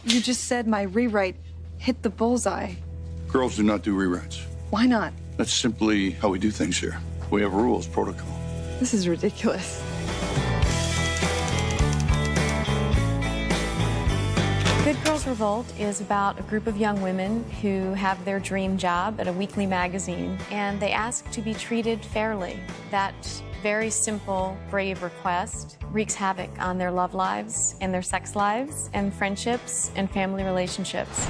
You just said my rewrite hit the bullseye. Girls do not do rewrites. Why not? That's simply how we do things here. We have rules, protocol. This is ridiculous. Good Girls Revolt is about a group of young women who have their dream job at a weekly magazine, and they ask to be treated fairly. That very simple, brave request wreaks havoc on their love lives and their sex lives and friendships and family relationships.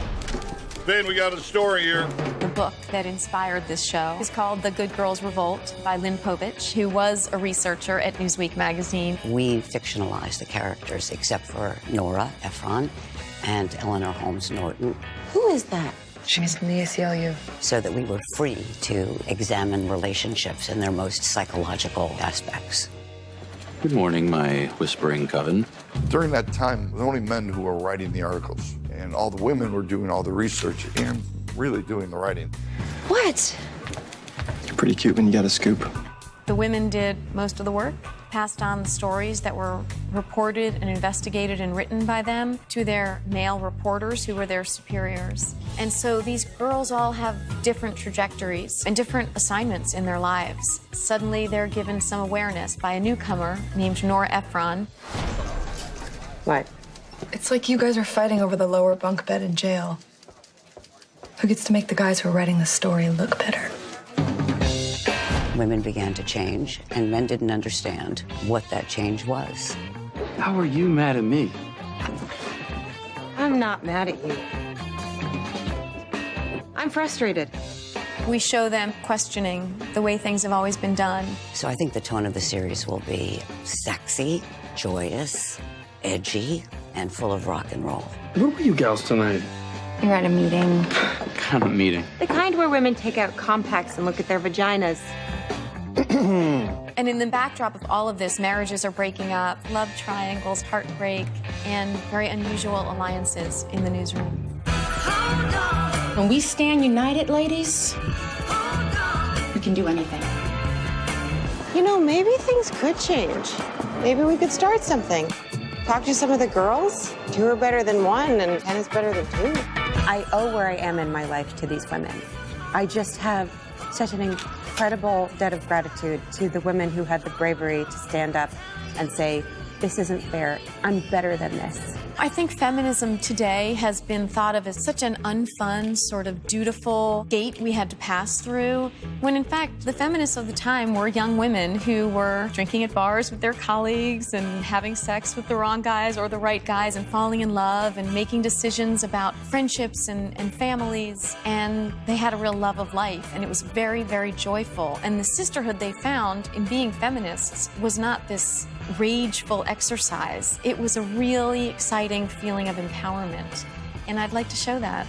Ben, we got a story here. The book that inspired this show is called The Good Girls Revolt by Lynn Povich, who was a researcher at Newsweek magazine. We fictionalized the characters except for Nora Ephron and Eleanor Holmes Norton. Who is that? She's from the ACLU. So that we were free to examine relationships in their most psychological aspects. Good morning, my whispering coven. During that time, it was only men who were writing the articles, and all the women were doing all the research and really doing the writing. What? You're pretty cute when you got a scoop. The women did most of the work, passed on the stories that were reported and investigated and written by them to their male reporters who were their superiors. And so these girls all have different trajectories and different assignments in their lives. Suddenly they're given some awareness by a newcomer named Nora Ephron. What? It's like you guys are fighting over the lower bunk bed in jail. Who gets to make the guys who are writing the story look better? Women began to change, and men didn't understand what that change was. How are you mad at me? I'm not mad at you. I'm frustrated. We show them questioning the way things have always been done. So I think the tone of the series will be sexy, joyous, edgy, and full of rock and roll. Where were you gals tonight? You're at a meeting. What kind of meeting? The kind where women take out compacts and look at their vaginas. And in the backdrop of all of this, marriages are breaking up, love triangles, heartbreak, and very unusual alliances in the newsroom. When we stand united, ladies, we can do anything. You know, maybe things could change. Maybe we could start something. Talk to some of the girls. 2 are better than 1, and 10 is better than 2. I owe where I am in my life to these women. I just have such an incredible debt of gratitude to the women who had the bravery to stand up and say, this isn't fair. I'm better than this. I think feminism today has been thought of as such an unfun, sort of dutiful gate we had to pass through, when in fact the feminists of the time were young women who were drinking at bars with their colleagues and having sex with the wrong guys or the right guys and falling in love and making decisions about friendships and families. And they had a real love of life, and it was very, very joyful. And the sisterhood they found in being feminists was not this rageful exercise. It was a really exciting feeling of empowerment, and I'd like to show that.